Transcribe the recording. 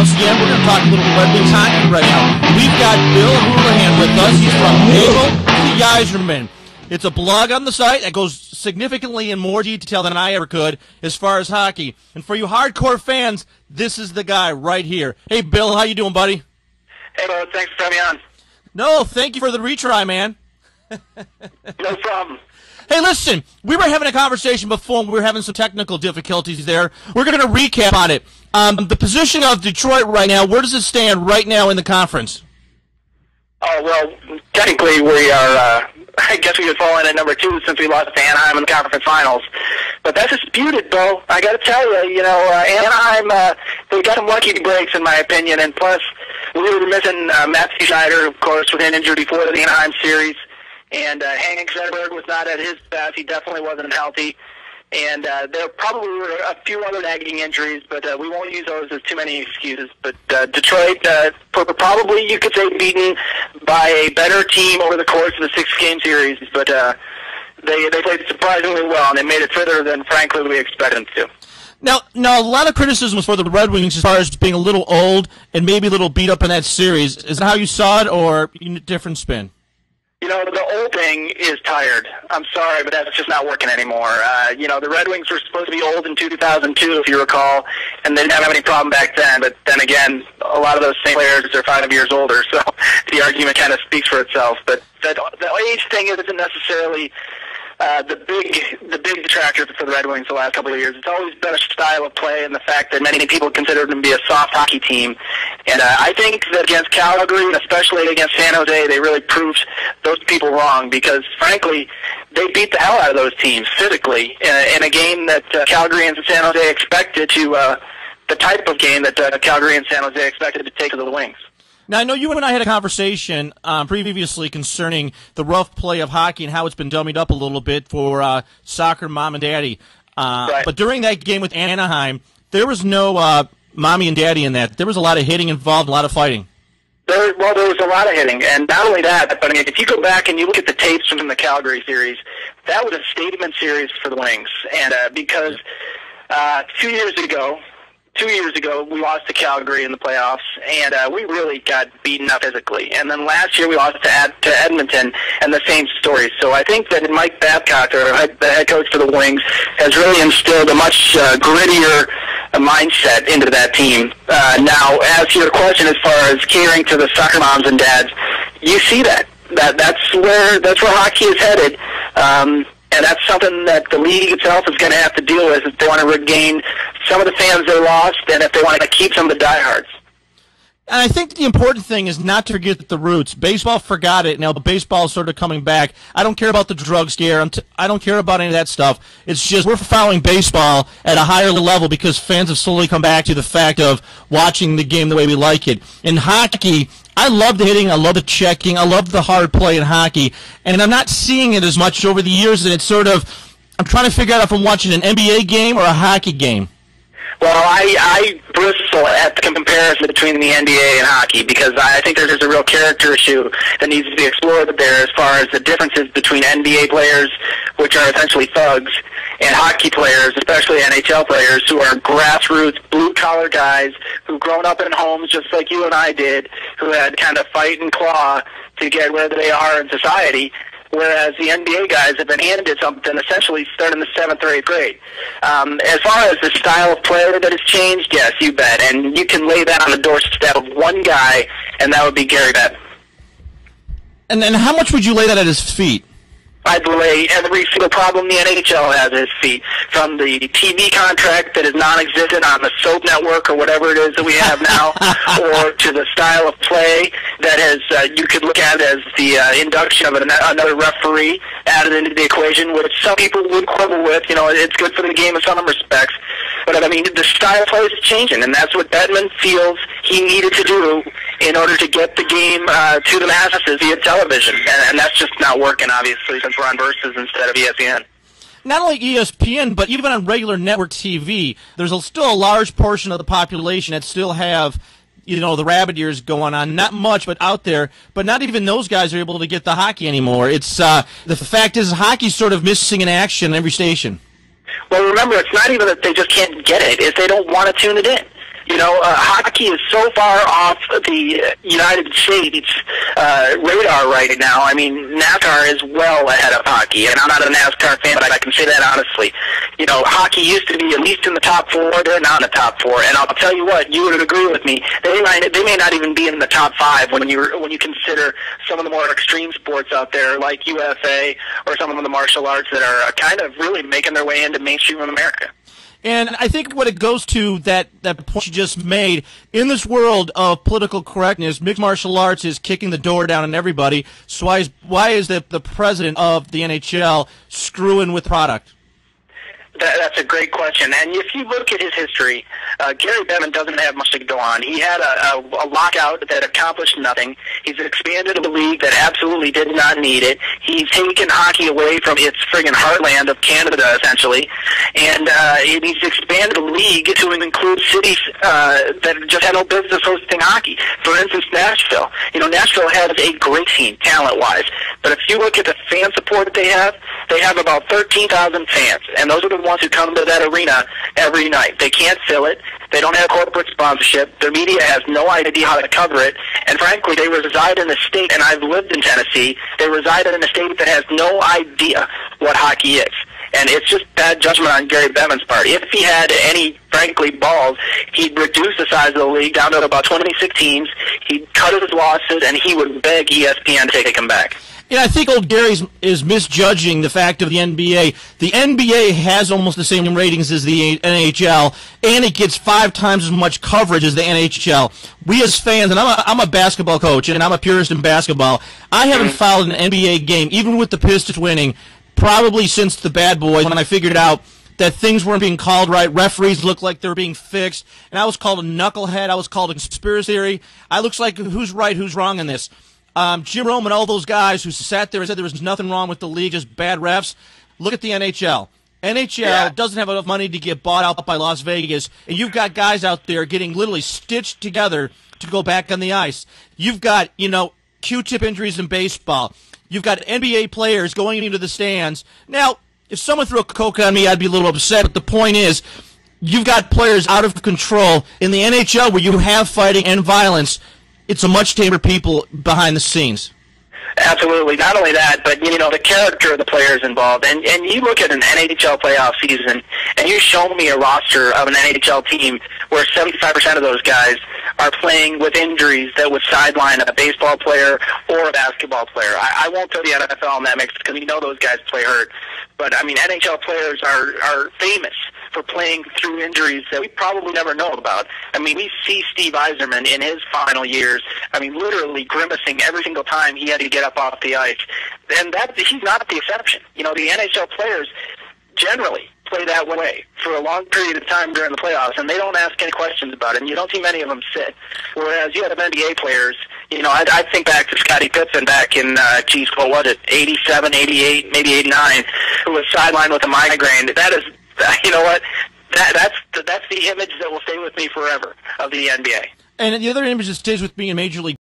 house again. We're going to talk a little Redwings hockey right now. We've got Bill Houlihan with us. He's from Naval to Yzerman. It's a blog on the site that goes significantly in more detail than I ever could as far as hockey. And for you hardcore fans, this is the guy right here. Hey, Bill, how you doing, buddy? Hey, Bo, thanks for having me on. No, thank you for the retry, man. No problem. Hey, listen, we were having a conversation before, and we were having some technical difficulties there. We're going to recap on it. The position of Detroit right now, where does it stand right now in the conference? Oh, well, technically we are, I guess we would fall in at number 2 since we lost to Anaheim in the conference finals. But that's disputed, Bo. I got to tell you, Anaheim, they got some lucky breaks, in my opinion, and plus we were missing Matthew Schneider, of course, with an injury before the Anaheim series. And Hank Zetterberg was not at his best. He definitely wasn't healthy. And there probably were a few other nagging injuries, but we won't use those as too many excuses. But Detroit, probably you could say beaten by a better team over the course of the 6-game series. But they played surprisingly well, and they made it further than, frankly, we expected them to. Now, a lot of criticism was for the Red Wings as far as being a little old and maybe a little beat up in that series. Is that how you saw it, or a different spin? The old thing is tired. I'm sorry, but that's just not working anymore. The Red Wings were supposed to be old in 2002, if you recall, and they didn't have any problem back then. But then again, a lot of those same players are 5 years older, so the argument kind of speaks for itself. But the age thing isn't necessarily the big detractor for the Red Wings the last couple of years. It's always been a style of play and the fact that many people consider them to be a soft hockey team. And I think that against Calgary, and especially against San Jose, they really proved those people wrong because, frankly, they beat the hell out of those teams physically in a game that Calgary and San Jose expected to, the type of game that Calgary and San Jose expected to take to the Wings. Now, I know you and I had a conversation previously concerning the rough play of hockey and how it's been dummied up a little bit for soccer mom and daddy. Right. But during that game with Anaheim, there was no mommy and daddy in that. There was a lot of hitting involved, a lot of fighting. There was a lot of hitting, and not only that, but I mean, if you go back and you look at the tapes from the Calgary series, that was a statement series for the Wings, and because 2 years ago, we lost to Calgary in the playoffs, and we really got beaten up physically. And then last year we lost to Edmonton, and the same story. So I think that Mike Babcock, the head coach for the Wings, has really instilled a much grittier mindset into that team. Now, as to your question as far as catering to the soccer moms and dads, you see that's where hockey is headed. And that's something that the league itself is going to have to deal with if they want to regain some of the fans they lost and if they want to keep some of the diehards. And I think the important thing is not to forget the roots. Baseball forgot it. Now the baseball is sort of coming back. I don't care about the drug scare. I don't care about any of that stuff. It's just we're following baseball at a higher level because fans have slowly come back to the fact of watching the game the way we like it. In hockey, I love the hitting, I love the checking, I love the hard play in hockey, and I'm not seeing it as much over the years, and it's sort of, I'm trying to figure out if I'm watching an NBA game or a hockey game. Well, I bristle at the comparison between the NBA and hockey because I think there's a real character issue that needs to be explored there as far as the differences between NBA players, which are essentially thugs, and hockey players, especially NHL players, who are grassroots, blue-collar guys who've grown up in homes just like you and I did, who had kind of fight and claw to get where they are in society. Whereas the NBA guys have been handed something essentially starting in the 7th or 8th grade. As far as the style of play that has changed, yes, you bet. And you can lay that on the doorstep of one guy, and that would be Gary Bettman. And how much would you lay that at his feet? I'd lay every single problem the NHL has at his feet, from the TV contract that is non-existent on the soap network or whatever it is that we have now, or to the style of play that has you could look at as the induction of another referee added into the equation, which some people would quibble with. It's good for the game in some respects. But, I mean, the style of play is changing, and that's what Bettman feels he needed to do in order to get the game to the masses via television. And that's just not working, obviously, since we're on Versus instead of ESPN. Not only ESPN, but even on regular network TV, there's still a large portion of the population that still have, the rabbit ears going on. Not much, but out there. But not even those guys are able to get the hockey anymore. It's the fact is hockey's sort of missing in action in every station. Well, remember, it's not even that they just can't get it. It's they don't want to tune it in. Hockey is so far off the United States radar right now. I mean, NASCAR is well ahead of hockey, and I'm not a NASCAR fan, but I can say that honestly. Hockey used to be at least in the top 4. They're not in the top 4, and I'll tell you what, you would agree with me. They may not even be in the top 5 when you consider some of the more extreme sports out there, like UFA or some of the martial arts that are kind of really making their way into mainstream America. And I think what it goes to, that point you just made, in this world of political correctness, mixed martial arts is kicking the door down on everybody. So why is the president of the NHL screwing with product? That's a great question. And if you look at his history, Gary Bettman doesn't have much to go on. He had a lockout that accomplished nothing. He's expanded a league that absolutely did not need it. He's taken hockey away from its friggin' heartland of Canada, essentially. And he's expanded the league to include cities that just had no business hosting hockey. For instance, Nashville. Nashville has a great team, talent-wise. But if you look at the fan support that they have about 13,000 fans. And those are the ones who come to that arena every night. They can't fill it. They don't have corporate sponsorship. Their media has no idea how to cover it. And frankly, they reside in a state, and I've lived in Tennessee, they reside in a state that has no idea what hockey is. And it's just bad judgment on Gary Bettman's part. If he had any, frankly, balls, he'd reduce the size of the league down to about 26 teams. He'd cut his losses, and he would beg ESPN to take him back. Yeah, I think old Gary is misjudging the fact of the NBA. The NBA has almost the same ratings as the NHL, and it gets 5 times as much coverage as the NHL. We as fans, and I'm a basketball coach, and I'm a purist in basketball, I haven't followed an NBA game, even with the Pistons winning, probably since the Bad Boys, when I figured out that things weren't being called right. Referees looked like they were being fixed, and I was called a knucklehead. I was called a conspiracy theory. I looks like who's right, who's wrong in this. Jim Rome and all those guys who sat there and said there was nothing wrong with the league, just bad refs. Look at the NHL. NHL doesn't have enough money to get bought out by Las Vegas, and you've got guys out there getting literally stitched together to go back on the ice. You've got, Q-tip injuries in baseball. You've got NBA players going into the stands. Now, if someone threw a Coke on me, I'd be a little upset, but the point is, you've got players out of control. In the NHL, where you have fighting and violence, it's a much tamer people behind the scenes. Absolutely. Not only that, but the character of the players involved. And you look at an NHL playoff season, and you show me a roster of an NHL team where 75% of those guys are playing with injuries that would sideline a baseball player or a basketball player. I won't throw the NFL in that mix because those guys play hurt. But NHL players are famous for playing through injuries that we probably never know about. We see Steve Yzerman in his final years, literally grimacing every single time he had to get up off the ice. And he's not the exception. The NHL players generally play that way for a long period of time during the playoffs, and they don't ask any questions about it, and you don't see many of them sit. Whereas you have NBA players, I think back to Scottie Pippen back in, what was it, 87, 88, maybe 89, who was sidelined with a migraine. That is, that's the image that will stay with me forever of the NBA. And the other image that stays with me in Major League